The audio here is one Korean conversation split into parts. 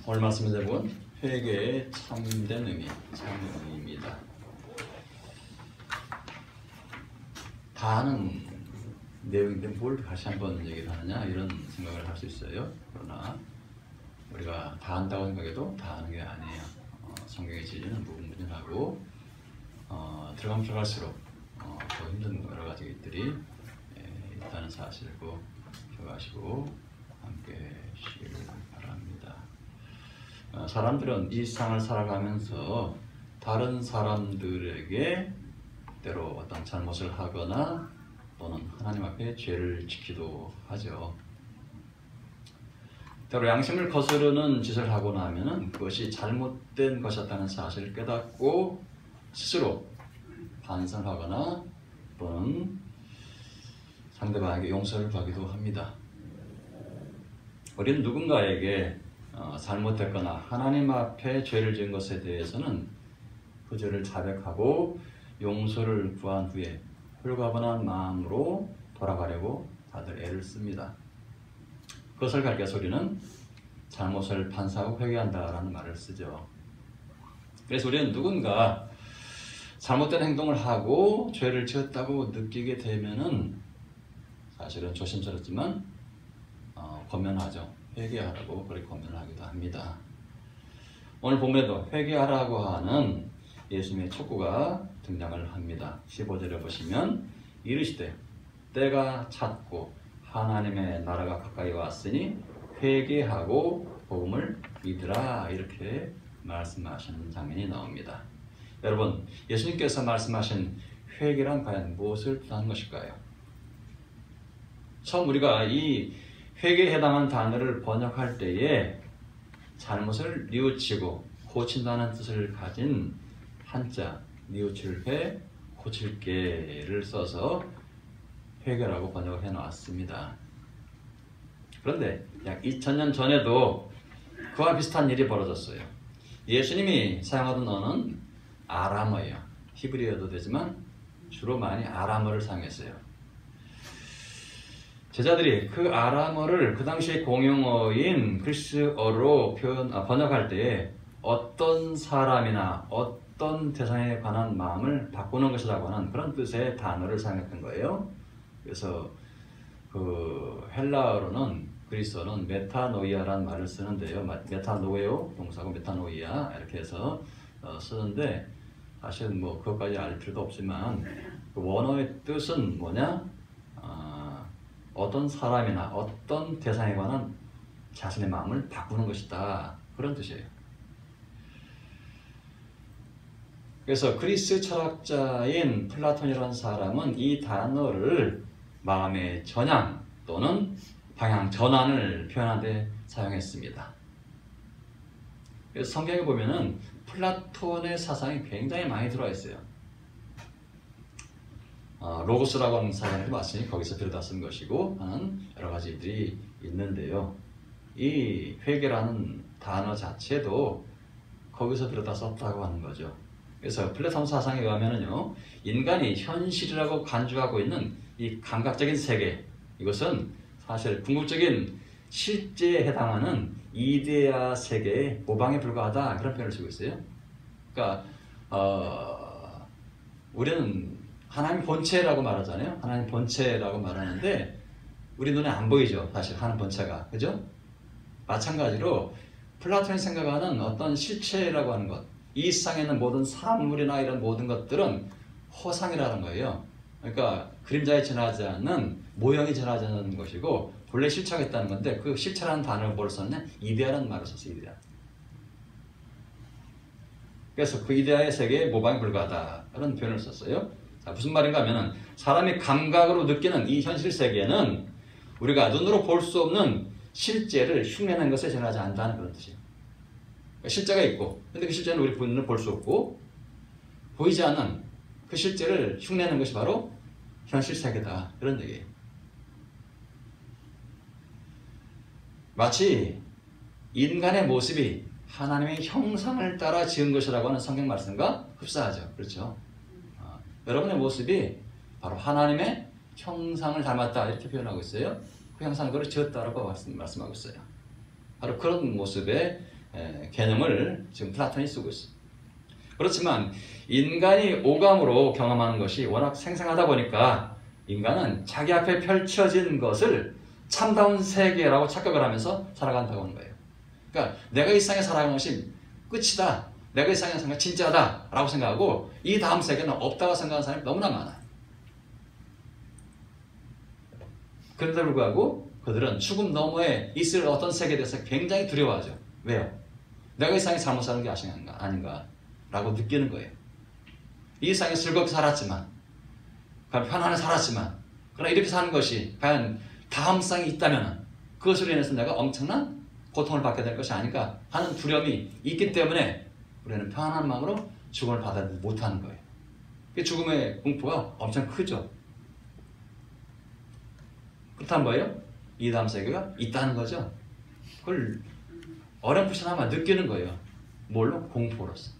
오늘 말씀의 제목은 회개의 참된 의미, 참된 의미입니다. 다 아는 내용인데 뭘 다시 한번 얘기를 하느냐 이런 생각을 할 수 있어요. 그러나 우리가 다 안다고 생각해도 다 아는 게 아니에요. 성경의 진리는 무궁무진하고 들어가면 들어갈수록 더 힘든 여러 가지 것들이 있다는 사실을 꼭 기억하시고 함께 하시길 바랍니다. 사람들은 이 세상을 살아가면서 다른 사람들에게 때로 어떤 잘못을 하거나 또는 하나님 앞에 죄를 지키도 하죠. 때로 양심을 거스르는 짓을 하고 나면은 그것이 잘못된 것이었다는 사실을 깨닫고 스스로 반성하거나 또는 상대방에게 용서를 구하기도 합니다. 우리는 누군가에게 잘못했거나 하나님 앞에 죄를 지은 것에 대해서는 그 죄를 자백하고 용서를 구한 후에 홀가분한 마음으로 돌아가려고 다들 애를 씁니다. 그것을 가리켜서 우리는 잘못을 반성하고 회개한다라는 말을 쓰죠. 그래서 우리는 누군가 잘못된 행동을 하고 죄를 지었다고 느끼게 되면은 사실은 조심스럽지만 권면하죠. 회개하라고 그렇게 권면을 하기도 합니다. 오늘 본문에도 회개하라고 하는 예수님의 촉구가 등장을 합니다. 15절에 보시면 이르시되 때가 찼고 하나님의 나라가 가까이 왔으니 회개하고 복음을 믿으라 이렇게 말씀하시는 장면이 나옵니다. 여러분, 예수님께서 말씀하신 회개란 과연 무엇을 뜻하는 것일까요? 처음 우리가 이 회개에 해당한 단어를 번역할 때에 잘못을 뉘우치고 고친다는 뜻을 가진 한자 뉘우칠 회, 고칠 게를 써서 회개라고 번역을 해놨습니다. 그런데 약 2000년 전에도 그와 비슷한 일이 벌어졌어요. 예수님이 사용하던 언어는 아람어예요. 히브리어도 되지만 주로 많이 아람어를 사용했어요. 제자들이 그 아람어를 그 당시의 공용어인 그리스어로 번역할 때에 어떤 사람이나 어떤 대상에 관한 마음을 바꾸는 것이라고 하는 그런 뜻의 단어를 사용했던 거예요. 그래서 그 헬라어로는 그리스어는 메타노이아라는 말을 쓰는데요. 메타노에오 동사고 메타노이아 이렇게 해서 쓰는데 사실 뭐 그것까지 알 필요도 없지만 그 원어의 뜻은 뭐냐? 어떤 사람이나 어떤 대상에 관한 자신의 마음을 바꾸는 것이다. 그런 뜻이에요. 그래서 그리스 철학자인 플라톤이라는 사람은 이 단어를 마음의 전향 또는 방향 전환을 표현하는 데 사용했습니다. 그래서 성경에 보면은 플라톤의 사상이 굉장히 많이 들어와 있어요. 로고스라고 하는 사람도 왔으니 거기서 빌어다 쓴 것이고 하는 여러 가지들이 있는데요. 이 회개라는 단어 자체도 거기서 빌어다 썼다고 하는 거죠. 그래서 플라톤 사상에 의하면은요, 인간이 현실이라고 간주하고 있는 이 감각적인 세계, 이것은 사실 궁극적인 실제에 해당하는 이데아 세계의 모방에 불과하다 그런 표현을 쓰고 있어요. 그러니까 우리는 하나님 본체라고 말하잖아요. 하나님 본체라고 말하는데 우리 눈에 안 보이죠. 사실 하나님 본체가. 그죠? 마찬가지로 플라톤이 생각하는 어떤 실체라고 하는 것, 이 세상에 있는 모든 사물이나 이런 모든 것들은 허상이라는 거예요. 그러니까 그림자에 지나지 않는, 모형이 지나지 않는 것이고 본래 실체가 있다는 건데 그 실체라는 단어를 뭘 썼냐? 이데아라는 말을 썼어요. 이데아. 그래서 그 이데아의 세계에 모방에 불과하다 그런 표현을 썼어요. 자, 무슨 말인가 하면은 사람이 감각으로 느끼는 이 현실 세계는 우리가 눈으로 볼 수 없는 실제를 흉내낸 것에 지나지 않는다는 그런 뜻이에요. 그러니까 실제가 있고 근데 그 실제는 우리 눈으로 볼 수 없고 보이지 않는 그 실제를 흉내낸 것이 바로 현실 세계다 그런 얘기예요. 마치 인간의 모습이 하나님의 형상을 따라 지은 것이라고 하는 성경 말씀과 흡사하죠. 그렇죠? 여러분의 모습이 바로 하나님의 형상을 닮았다 이렇게 표현하고 있어요. 그 형상대로 지었다라고 말씀하고 있어요. 바로 그런 모습의 개념을 지금 플라톤이 쓰고 있어요. 그렇지만 인간이 오감으로 경험하는 것이 워낙 생생하다 보니까 인간은 자기 앞에 펼쳐진 것을 참다운 세계라고 착각을 하면서 살아간다고 하는 거예요. 그러니까 내가 이 세상에 살아가는 것이 끝이다. 내가 이 세상에 사는 건 진짜다 라고 생각하고 이 다음 세계는 없다고 생각하는 사람이 너무나 많아요. 그런데도 불구하고 그들은 죽음 너머에 있을 어떤 세계에 대해서 굉장히 두려워하죠. 왜요? 내가 이 세상에 잘못 사는 게 아닌가 라고 느끼는 거예요. 이 세상에 즐겁게 살았지만, 편안하게 살았지만, 그러나 이렇게 사는 것이 과연 다음 세상이 있다면 그것으로 인해서 내가 엄청난 고통을 받게 될 것이 아닌가 하는 두려움이 있기 때문에 우리는 편안한 마음으로 죽음을 받아들이지 못하는 거예요. 죽음의 공포가 엄청 크죠. 그렇다면 뭐예요? 이 다음 세계가 있다는 거죠. 그걸 어렴풋이나마 느끼는 거예요. 뭘로? 공포로서.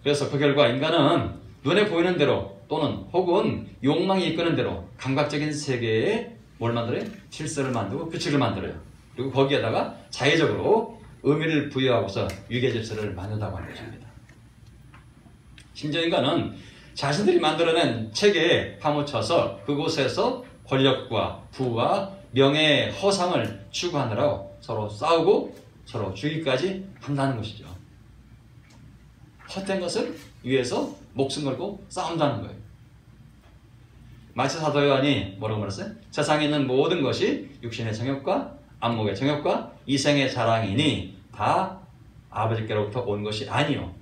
그래서 그 결과 인간은 눈에 보이는 대로 또는 혹은 욕망이 이끄는 대로 감각적인 세계에 뭘 만들어요? 질서를 만들고 규칙을 만들어요. 그리고 거기에다가 자의적으로 의미를 부여하고서 유계 질서를 만든다고 하는 것입니다. 심지어 인간은 자신들이 만들어낸 체계에 파묻혀서 그곳에서 권력과 부와 명예의 허상을 추구하느라 서로 싸우고 서로 죽이기까지 한다는 것이죠. 헛된 것을 위해서 목숨 걸고 싸운다는 거예요. 마치 사도 요한이 뭐라고 말했어요? 세상에 있는 모든 것이 육신의 정욕과 안목의 정욕과 이생의 자랑이니 다 아버지께로부터 온 것이 아니요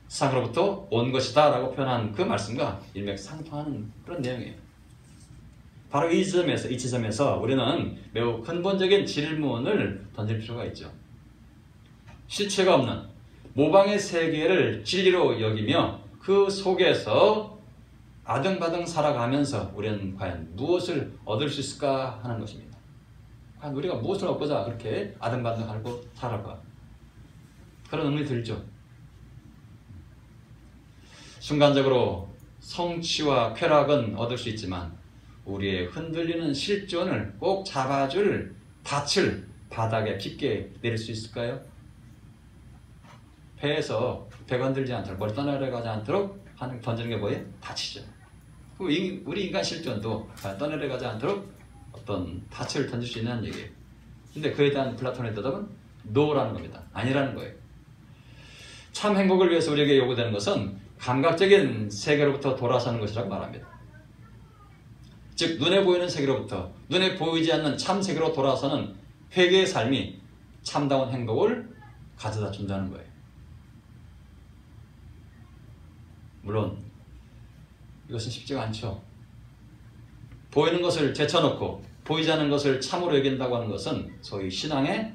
세상으로부터 온 것이다 라고 표현한 그 말씀과 일맥상통하는 그런 내용이에요. 바로 이 지점에서 우리는 매우 근본적인 질문을 던질 필요가 있죠. 실체가 없는 모방의 세계를 진리로 여기며 그 속에서 아등바등 살아가면서 우리는 과연 무엇을 얻을 수 있을까 하는 것입니다. 과연 우리가 무엇을 얻고자 그렇게 아등바등 하고 살아가? 그런 의문이 들죠. 순간적으로 성취와 쾌락은 얻을 수 있지만 우리의 흔들리는 실존을 꼭 잡아줄 닻을 바닥에 깊게 내릴 수 있을까요? 배에서 배가 흔들지 않도록 머리 떠내려가지 않도록 던지는 게 뭐예요? 닻이죠. 우리 인간 실존도 떠내려가지 않도록 어떤 닻을 던질 수 있는 얘기예요. 근데 그에 대한 플라톤의 대답은 no라는 겁니다. 아니라는 거예요. 참 행복을 위해서 우리에게 요구되는 것은 감각적인 세계로부터 돌아서는 것이라고 말합니다. 즉 눈에 보이는 세계로부터 눈에 보이지 않는 참 세계로 돌아서는 회개의 삶이 참다운 행복을 가져다 준다는 거예요. 물론 이것은 쉽지가 않죠. 보이는 것을 제쳐놓고 보이지 않는 것을 참으로 여긴다고 하는 것은 소위 신앙의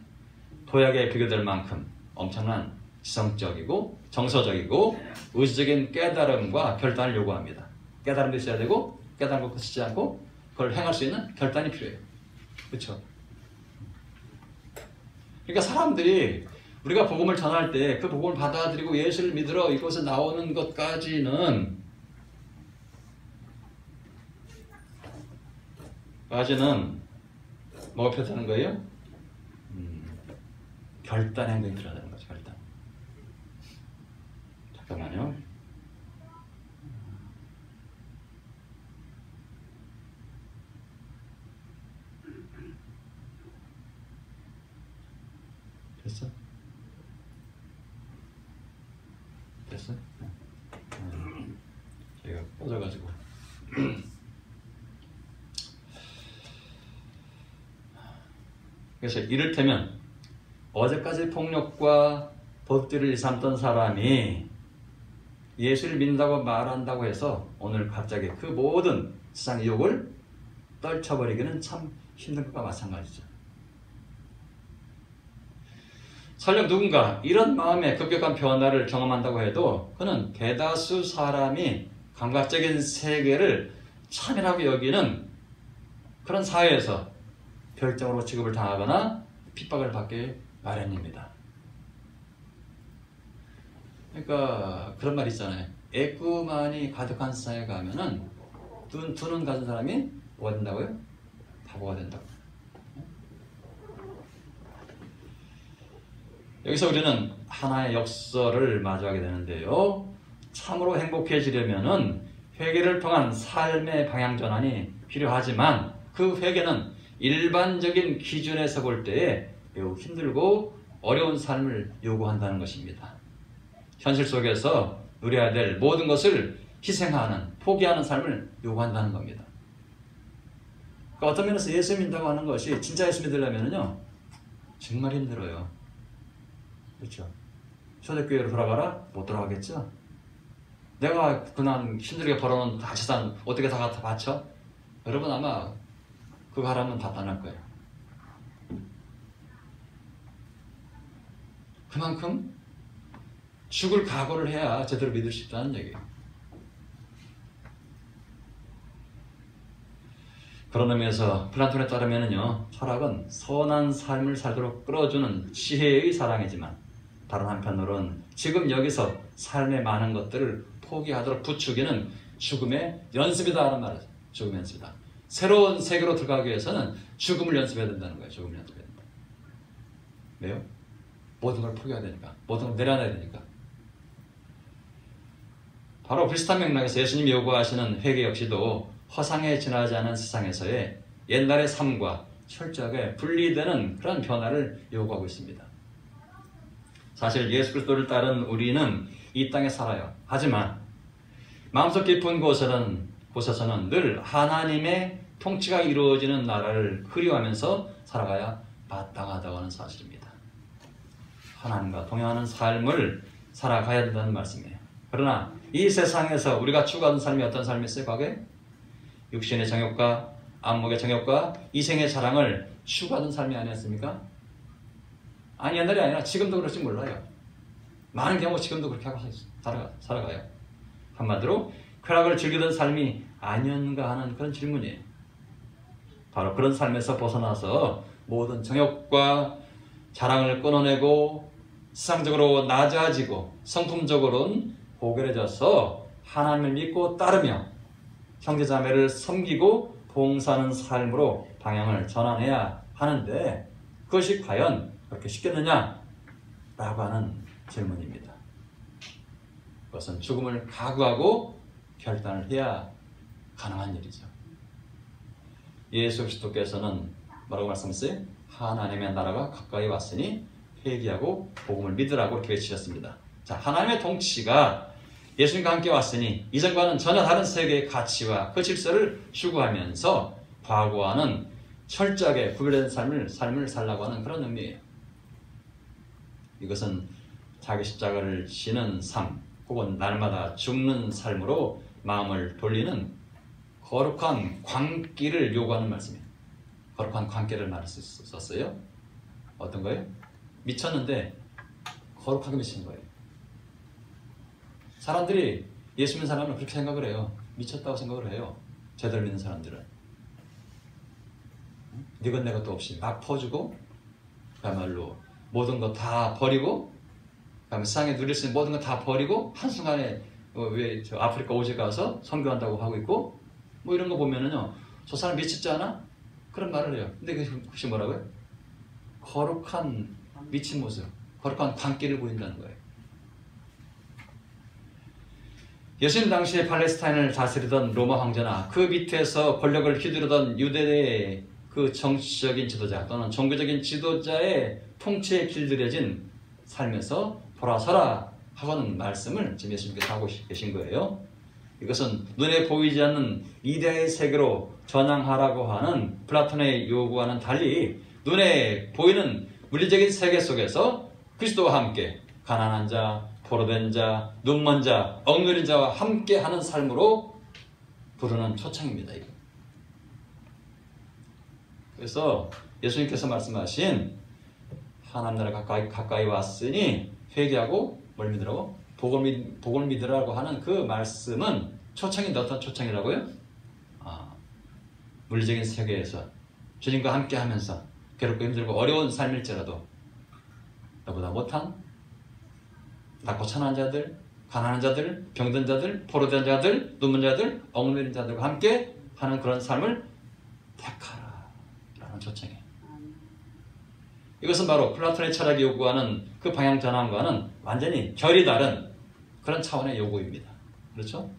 도약에 비교될 만큼 엄청난 지성적이고 정서적이고 의지적인 깨달음과 결단을 요구합니다. 깨달음도 있어야 되고 깨달은 것 그치지 않고 그걸 행할 수 있는 결단이 필요해요. 그렇죠? 그러니까 사람들이 우리가 복음을 전할 때 그 복음을 받아들이고 예수를 믿으러 이곳에 나오는 것까지는 뭐가 필요하다는 거예요? 결단 행동이 필요하다는 거죠. 결단. 잠깐만요. 됐어? 됐어? 제가 꽂아가지고 그래서 이를테면 어제까지 폭력과 법들을 일삼던 사람이 예수를 믿는다고 말한다고 해서 오늘 갑자기 그 모든 세상 유혹을 떨쳐버리기는 참 힘든 것과 마찬가지죠. 설령 누군가 이런 마음의 급격한 변화를 경험한다고 해도 그는 대다수 사람이 감각적인 세계를 참이라고 여기는 그런 사회에서 별정으로 취급을 당하거나 핍박을 받기 마련입니다. 그러니까 그런 말 있잖아요. 애꾸만이 가득한 세상에 가면은 두 눈 가진 사람이 뭐가 된다고요? 바보가 된다고. 여기서 우리는 하나의 역설을 마주하게 되는데요. 참으로 행복해지려면은 회개를 통한 삶의 방향 전환이 필요하지만 그 회개는 일반적인 기준에서 볼 때에 매우 힘들고 어려운 삶을 요구한다는 것입니다. 현실 속에서 누려야 될 모든 것을 희생하는, 포기하는 삶을 요구한다는 겁니다. 그러니까 어떤 면에서 예수 믿는다고 하는 것이 진짜 예수 믿으려면요 정말 힘들어요. 그렇죠? 초대교회로 돌아가라? 못 돌아가겠죠? 내가 그냥 힘들게 벌어놓은 다 재산 어떻게 다 갖다 바쳐? 여러분 아마 그거 하라면 다 떠날 거예요. 그만큼 죽을 각오를 해야 제대로 믿을 수 있다는 얘기예요. 그런 의미에서 플라톤에 따르면요, 철학은 선한 삶을 살도록 끌어주는 지혜의 사랑이지만 다른 한편으로는 지금 여기서 삶의 많은 것들을 포기하도록 부추기는 죽음의 연습이다 하는 말이죠. 죽음의 연습이다. 새로운 세계로 들어가기 위해서는 죽음을 연습해야 된다는 거예요. 죽음을 연습해야 된다. 왜요? 모든 걸 포기해야 되니까. 모든 걸 내려놔야 되니까. 바로 비슷한 맥락에서 예수님이 요구하시는 회개 역시도 허상에 지나지 않은 세상에서의 옛날의 삶과 철저하게 분리되는 그런 변화를 요구하고 있습니다. 사실 예수 그리스도를 따른 우리는 이 땅에 살아요. 하지만 마음속 깊은 곳에서는 늘 하나님의 통치가 이루어지는 나라를 그리워하면서 살아가야 마땅하다고 하는 사실입니다. 하나님과 동행하는 삶을 살아가야 된다는 말씀이에요. 그러나 이 세상에서 우리가 추구하는 삶이 어떤 삶이었어요? 과거에? 육신의 정욕과 안목의 정욕과 이생의 자랑을 추구하는 삶이 아니었습니까? 아니, 옛날이 아니라 지금도 그럴지 몰라요. 많은 경우 지금도 그렇게 하고 살아가요. 한마디로 쾌락을 즐기던 삶이 아니었는가 하는 그런 질문이에요. 바로 그런 삶에서 벗어나서 모든 정욕과 자랑을 끊어내고 세상적으로 낮아지고 성품적으로는 고결해져서 하나님을 믿고 따르며 형제자매를 섬기고 봉사하는 삶으로 방향을 전환해야 하는데 그것이 과연 그렇게 쉽겠느냐? 라고 하는 질문입니다. 그것은 죽음을 각오하고 결단을 해야 가능한 일이죠. 예수 그리스도께서는 뭐라고 말씀하셨어요? 하나님의 나라가 가까이 왔으니 회개하고 복음을 믿으라고 이렇게 외치셨습니다. 자, 하나님의 통치가 예수님과 함께 왔으니 이전과는 전혀 다른 세계의 가치와 그 질서를 추구하면서 과거와는 철저하게 구별된 삶을 살라고 하는 그런 의미예요. 이것은 자기 십자가를 지는 삶 혹은 날마다 죽는 삶으로 마음을 돌리는 거룩한 광기를 요구하는 말씀이에요. 거룩한 광기를 썼어요. 어떤 거예요? 미쳤는데 거룩하게 미친 거예요. 사람들이 예수 믿는 사람은 그렇게 생각을 해요. 미쳤다고 생각을 해요. 제대로 믿는 사람들은. 네 것 내 것도 없이 막 퍼주고 그야말로 모든 거 다 버리고 그다음에 세상에 누릴 수 있는 모든 거 다 버리고 한순간에 왜 저 아프리카 오지 가서 선교한다고 하고 있고 뭐 이런 거 보면은요, 저 사람 미쳤지 않아? 그런 말을 해요. 근데 그것이 뭐라고요? 거룩한 미친 모습, 거룩한 광기를 보인다는 거예요. 예수님 당시에 팔레스타인을 다스리던 로마 황제나 그 밑에서 권력을 휘두르던 유대의 그 정치적인 지도자 또는 종교적인 지도자의 통치에 길들여진 삶에서 돌아서라 하고는 말씀을 지금 예수님께서 하고 계신 거예요. 이것은 눈에 보이지 않는 이데아의 세계로 전향하라고 하는 플라톤의 요구와는 달리 눈에 보이는 물리적인 세계 속에서 그리스도와 함께 가난한 자, 포로된 자, 눈먼 자, 억누린 자와 함께하는 삶으로 부르는 초청입니다. 이거. 그래서 예수님께서 말씀하신 하나님 나라 가까이 왔으니 회개하고 뭘 믿으라고? 복을 믿으라고 하는 그 말씀은 초청인데 어떤 초청이라고요? 물리적인 세계에서 주님과 함께하면서 괴롭고 힘들고 어려운 삶일지라도 너보다 못한 낮고 천한 자들, 가난한 자들, 병든 자들, 포로된 자들, 눈먼 자들, 억누린 자들과 함께 하는 그런 삶을 택하라 라는 초청이에요. 이것은 바로 플라톤의 철학이 요구하는 그 방향 전환과는 완전히 결이 다른 그런 차원의 요구입니다. 그렇죠?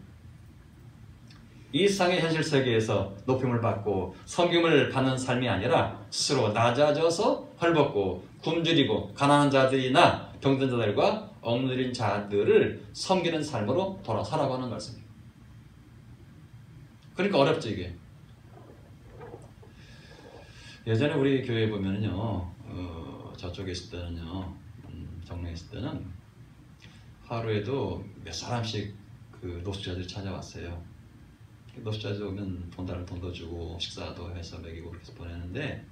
이 세상의 현실 세계에서 높임을 받고 섬김을 받는 삶이 아니라 스스로 낮아져서 헐벗고 굶주리고 가난한 자들이나 병든 자들과 억누린 자들을 섬기는 삶으로 돌아서라고 하는 말씀입니다. 그러니까 어렵죠, 이게. 예전에 우리 교회에 보면은요, 저쪽에 있을 때는요, 정릉에 있을 때는 하루에도 몇 사람씩 그 노숙자들이 찾아왔어요. 노숙자들 오면 돈도 주고 식사도 해서 먹이고 그렇게 해서 보내는데,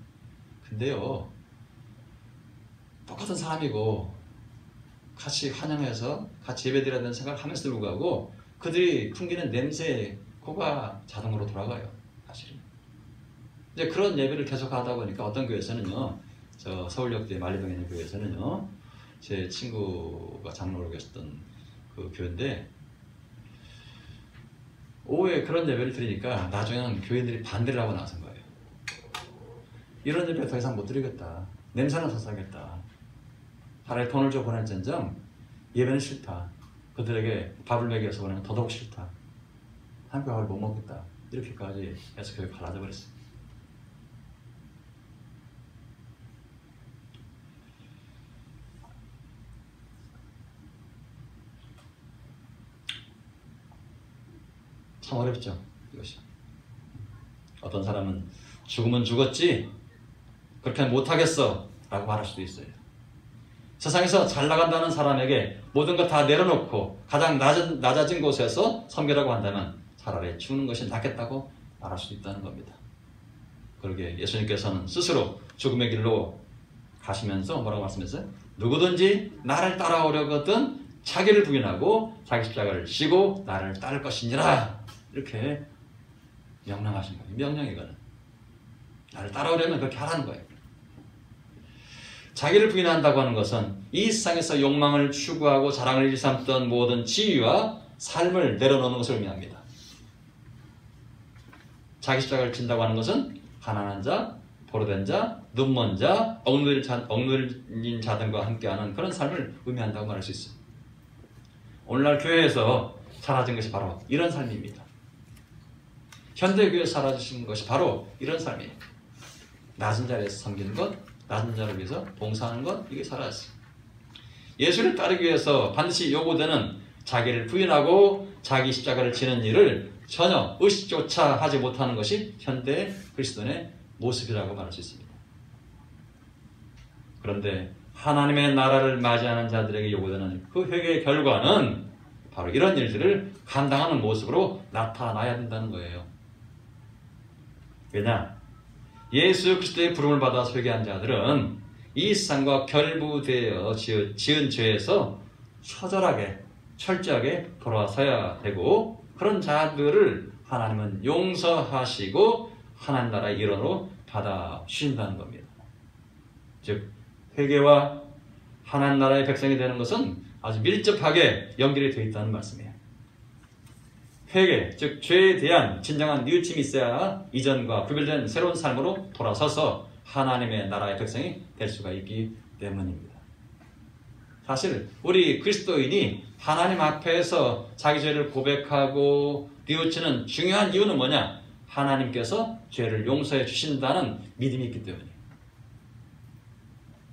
근데요, 똑같은 사람이고 같이 환영해서 같이 예배드려야 되는 생각을 하면서 들고 가고 그들이 풍기는 냄새에 코가 자동으로 돌아가요. 사실은. 이제 그런 예배를 계속 하다 보니까 어떤 교회에서는요, 저 서울역대 만리동에 있는 교회에서는요, 제 친구가 장로로 계셨던 그 교회인데, 오후에 그런 예배를 드리니까 나중에는 교인들이 반대를 하고 나선 거예요. 이런 예배 더 이상 못 드리겠다. 냄새는 더 싸겠다. 차라리 돈을 줘 보낼전정 예배는 싫다. 그들에게 밥을 먹여서 보내는 더더욱 싫다. 한국 밥을 못 먹겠다. 이렇게까지 해서 교회 갈라져 버렸어요. 참 어렵죠, 이것이. 어떤 사람은 죽으면 죽었지 그렇게 못하겠어 라고 말할 수도 있어요. 세상에서 잘 나간다는 사람에게 모든 것 다 내려놓고 가장 낮아진 곳에서 섬기라고 한다면 차라리 죽는 것이 낫겠다고 말할 수도 있다는 겁니다. 그러게 예수님께서는 스스로 죽음의 길로 가시면서 뭐라고 말씀했어요? 누구든지 나를 따라오려거든 자기를 부인하고 자기 십자가를 지고 나를 따를 것이니라. 이렇게 명령하신 거예요. 명령이거든. 나를 따라오려면 그렇게 하라는 거예요. 자기를 부인한다고 하는 것은 이 세상에서 욕망을 추구하고 자랑을 일삼던 모든 지위와 삶을 내려놓는 것을 의미합니다. 자기 십자가를 진다고 하는 것은 가난한 자, 보로된 자, 눈먼 자, 억눌린 자들과 함께하는 그런 삶을 의미한다고 말할 수 있습니다. 오늘날 교회에서 사라진 것이 바로 이런 삶입니다. 현대교회에서 사라지신 것이 바로 이런 삶이에요. 낮은 자리에서 섬기는 것, 낮은 자를 위해서 봉사하는 것, 이게 사라졌어요. 예수를 따르기 위해서 반드시 요구되는 자기를 부인하고 자기 십자가를 지는 일을 전혀 의식조차 하지 못하는 것이 현대 그리스도인의 모습이라고 말할 수 있습니다. 그런데 하나님의 나라를 맞이하는 자들에게 요구되는 그 회개의 결과는 바로 이런 일들을 감당하는 모습으로 나타나야 된다는 거예요. 왜냐? 예수 그리스도의 부름을 받아 회개한 자들은 이 세상과 결부되어 지은 죄에서 처절하게 철저하게 돌아서야 되고 그런 자들을 하나님은 용서하시고 하나님 나라의 일원으로 받아주신다는 겁니다. 즉 회개와 하나님 나라의 백성이 되는 것은 아주 밀접하게 연결이 되어 있다는 말씀이에요. 회개, 즉 죄에 대한 진정한 뉘우침이 있어야 이전과 구별된 새로운 삶으로 돌아서서 하나님의 나라의 백성이 될 수가 있기 때문입니다. 사실 우리 그리스도인이 하나님 앞에서 자기 죄를 고백하고 뉘우치는 중요한 이유는 뭐냐? 하나님께서 죄를 용서해 주신다는 믿음이 있기 때문이에요.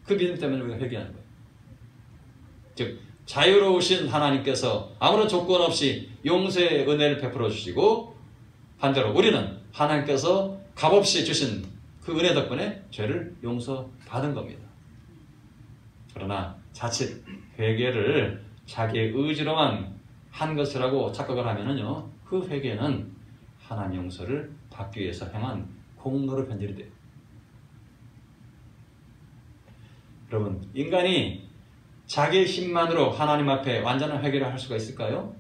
그 믿음 때문에 우리가 회개하는 거예요. 즉 자유로우신 하나님께서 아무런 조건 없이 용서의 은혜를 베풀어 주시고 반대로 우리는 하나님께서 값없이 주신 그 은혜 덕분에 죄를 용서받은 겁니다. 그러나 자칫 회개를 자기의 의지로만 한 것이라고 착각을 하면은요, 그 회개는 하나님 용서를 받기 위해서 행한 공로로 변질이 돼요. 여러분, 인간이 자기의 힘만으로 하나님 앞에 완전한 회개를 할 수가 있을까요?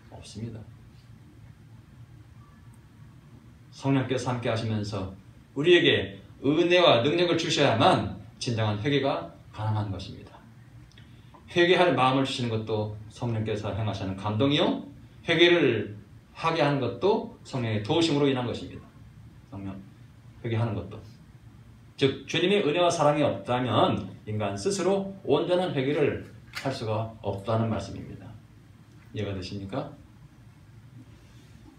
없습니다. 성령께서 함께 하시면서 우리에게 은혜와 능력을 주셔야만 진정한 회개가 가능한 것입니다. 회개할 마음을 주시는 것도 성령께서 행하시는 감동이요, 회개를 하게 하는 것도 성령의 도우심으로 인한 것입니다. 성령 회개하는 것도. 즉 주님의 은혜와 사랑이 없다면 인간 스스로 온전한 회개를 할 수가 없다는 말씀입니다. 이해가 되십니까?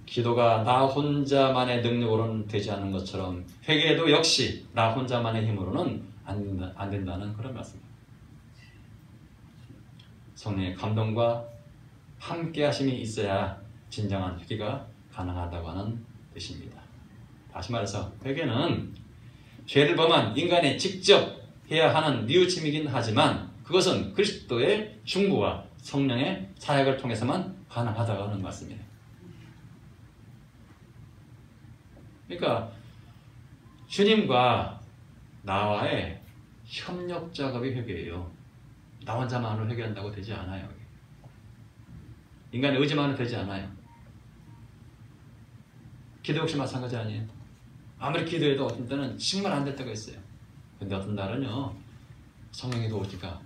기도가 나 혼자만의 능력으로는 되지 않는 것처럼 회개도 역시 나 혼자만의 힘으로는 안 된다는 그런 말씀입니다. 성령의 감동과 함께 하심이 있어야 진정한 회개가 가능하다고 하는 뜻입니다. 다시 말해서 회개는 죄를 범한 인간이 직접 해야 하는 뉘우침이긴 하지만 그것은 그리스도의 중보와 성령의 사역을 통해서만 가능하다고 하는 말씀이에요. 그러니까 주님과 나와의 협력 작업이 회개예요. 나 혼자만으로 회개한다고 되지 않아요. 인간의 의지만으로 되지 않아요. 기도 역시 마찬가지 아니에요. 아무리 기도해도 어떤 때는 정말 안 될 때가 있어요. 근데 어떤 날은요, 성령이 오니까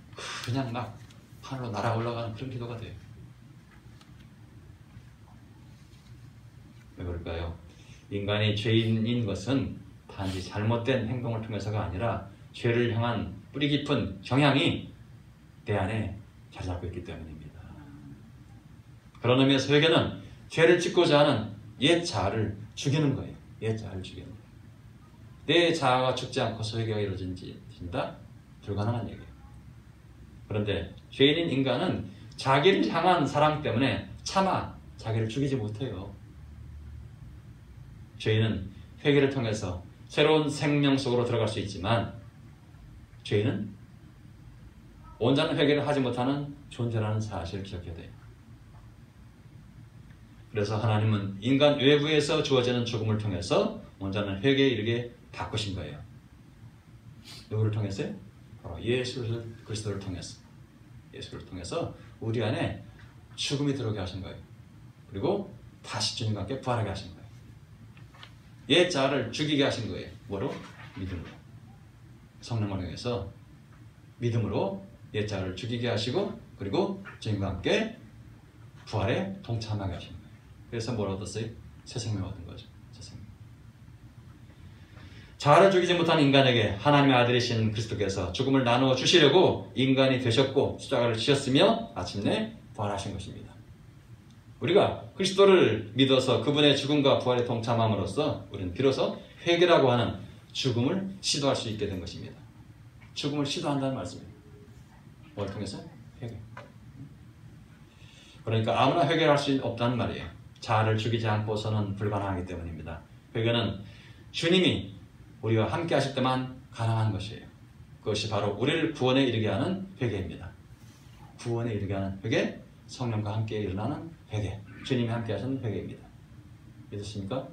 그냥 막 하늘로 날아 올라가는 그런 기도가 돼요. 왜 그럴까요? 인간이 죄인인 것은 단지 잘못된 행동을 통해서가 아니라 죄를 향한 뿌리 깊은 경향이 내 안에 자리 잡고 있기 때문입니다. 그런 의미에서 회개는 죄를 짓고자 하는 옛 자아를 죽이는 거예요. 옛 자아를 죽이는 거예요. 내 자아가 죽지 않고서 회개가 이루어진다? 불가능한 얘기예요. 그런데 죄인인 인간은 자기를 향한 사랑 때문에 차마 자기를 죽이지 못해요. 죄인은 회개를 통해서 새로운 생명 속으로 들어갈 수 있지만 죄인은 온전한 회개를 하지 못하는 존재라는 사실을 기억해야 돼요. 그래서 하나님은 인간 외부에서 주어지는 죽음을 통해서 온전한 회개에 이르게 바꾸신 거예요. 누구를 통해서요? 바로 예수 그리스도를 통해서. 예수를 통해서 우리 안에 죽음이 들어오게 하신 거예요. 그리고 다시 주님과 함께 부활하게 하신 거예요. 옛 자아를 죽이게 하신 거예요. 뭐로? 믿음으로. 성령을 통해서 믿음으로 옛 자아를 죽이게 하시고 그리고 주님과 함께 부활에 동참하게 하신 거예요. 그래서 뭘 얻었어요? 새 생명을 얻은 거죠. 새 생명. 자아를 죽이지 못한 인간에게 하나님의 아들이신 그리스도께서 죽음을 나누어 주시려고 인간이 되셨고 십자가를 지셨으며 마침내 부활하신 것입니다. 우리가 그리스도를 믿어서 그분의 죽음과 부활에 동참함으로써 우리는 비로소 회개라고 하는 죽음을 시도할 수 있게 된 것입니다. 죽음을 시도한다는 말씀입니다. 뭘 통해서? 회개. 그러니까 아무나 회개할 수 없다는 말이에요. 자아를 죽이지 않고서는 불가능하기 때문입니다. 회개는 주님이 우리와 함께 하실 때만 가능한 것이에요. 그것이 바로 우리를 구원에 이르게 하는 회개입니다. 구원에 이르게 하는 회개, 성령과 함께 일어나는 회개, 주님이 함께 하시는 회개입니다. 믿으십니까?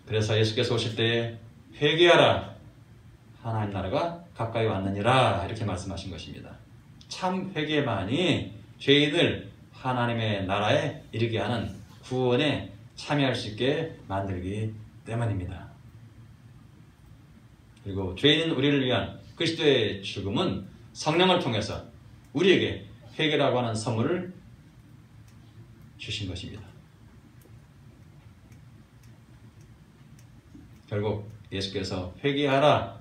그래서 예수께서 오실 때 회개하라, 하나님 나라가 가까이 왔느니라 이렇게 말씀하신 것입니다. 참 회개만이 죄인을 하나님의 나라에 이르게 하는 구원에 참여할 수 있게 만들기 때문입니다. 그리고 죄인인 우리를 위한 그리스도의 죽음은 성령을 통해서 우리에게 회개라고 하는 선물을 주신 것입니다. 결국 예수께서 회개하라,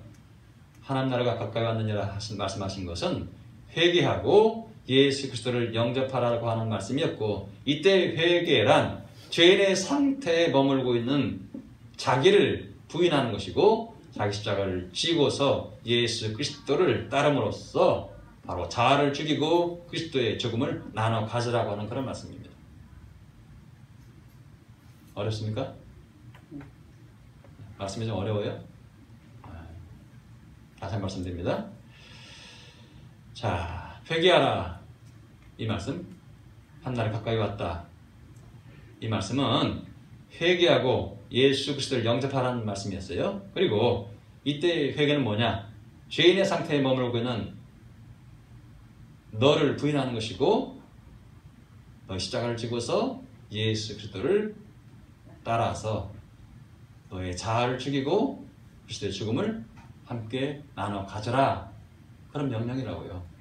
하나님 나라가 가까이 왔느니라 말씀하신 것은 회개하고 예수 그리스도를 영접하라고 하는 말씀이었고, 이때 회개란 죄인의 상태에 머물고 있는 자기를 부인하는 것이고 자기 십자가를 지고서 예수 그리스도를 따름으로써 바로 자아를 죽이고 그리스도의 죽음을 나눠 가지라고 하는 그런 말씀입니다. 어렵습니까? 말씀이 좀 어려워요? 다시 한 말씀드립니다. 자, 회개하라, 이 말씀, 한 날 가까이 왔다, 이 말씀은 회개하고 예수 그리스도를 영접하라는 말씀이었어요. 그리고 이때 회개는 뭐냐? 죄인의 상태에 머물고 있는 너를 부인하는 것이고, 너의 십자가를 지고서 예수 그리스도를 따라서 너의 자아를 죽이고 그리스도의 죽음을 함께 나눠 가져라, 그런 명령이라고요.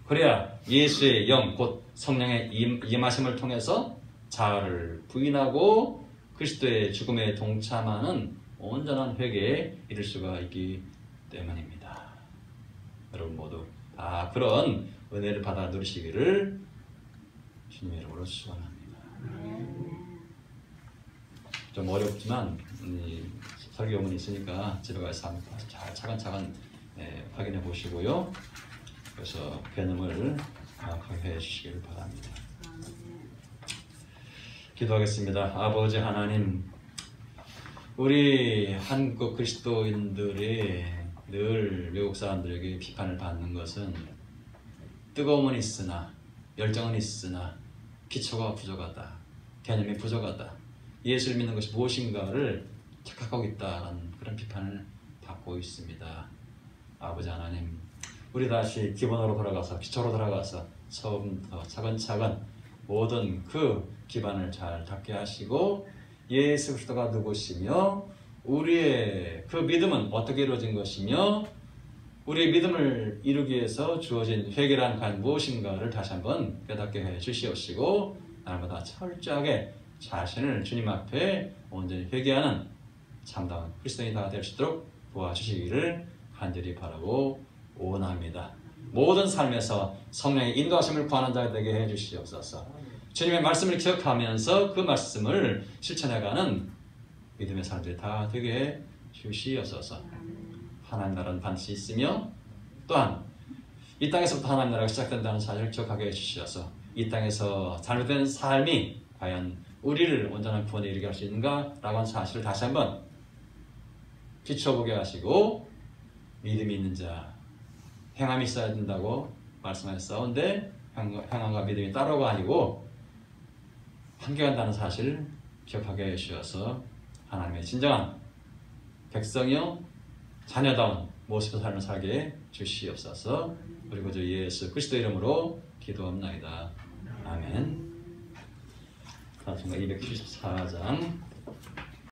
그래야 예수의 영, 곧 성령의 임하심을 통해서 자아를 부인하고 그리스도의 죽음에 동참하는 온전한 회개에 이를 수가 있기 때문입니다. 여러분 모두 다 그런 은혜를 받아 누리시기를 주님의 이름으로 축원합니다. 좀 어렵지만 설교문이 있으니까 집에 가서 한번 잘 차근차근 확인해 보시고요. 그래서 개념을 정확하게 해 주시길 바랍니다. 기도하겠습니다. 아버지 하나님, 우리 한국 그리스도인들이 늘 외국 사람들에게 비판을 받는 것은 뜨거움은 있으나 열정은 있으나 기초가 부족하다, 개념이 부족하다, 예수를 믿는 것이 무엇인가를 착각하고 있다는 그런 비판을 받고 있습니다. 아버지 하나님, 우리 다시 기본으로 돌아가서 기초로 돌아가서 처음부터 차근차근 모든 그 기반을 잘 닦게 하시고 예수 그리스도가 누구시며 우리의 그 믿음은 어떻게 이루어진 것이며 우리의 믿음을 이루기 위해서 주어진 회개란 과연 무엇인가를 다시 한번 깨닫게 해 주시옵시고 날마다 철저하게 자신을 주님 앞에 온전히 회개하는 참다운 그리스도인이 다 될 수 있도록 도와주시기를 간절히 바라고 원합니다. 모든 삶에서 성령의 인도하심을 구하는 자가 되게 해 주시옵소서. 주님의 말씀을 기억하면서 그 말씀을 실천해가는 믿음의 사람들이 다 되게 해 주시옵소서. 하나님 나라는 반드시 있으며 또한 이 땅에서부터 하나님 나라가 시작된다는 사실을 기억하게 해주셔서 이 땅에서 잘못된 삶이 과연 우리를 온전한 구원에 이르게 할 수 있는가 라고 하는 사실을 다시 한번 비춰보게 하시고 믿음이 있는 자, 행함이 있어야 된다고 말씀하셨사온데 행함과 믿음이 따로가 아니고 함께한다는 사실을 기억하게 해주셔서 하나님의 진정한 백성이요 자녀다운 모습의 삶을 살게 주시옵소서. 그리고 주 예수 그리스도 이름으로 기도합나이다. 아멘. 다시 274장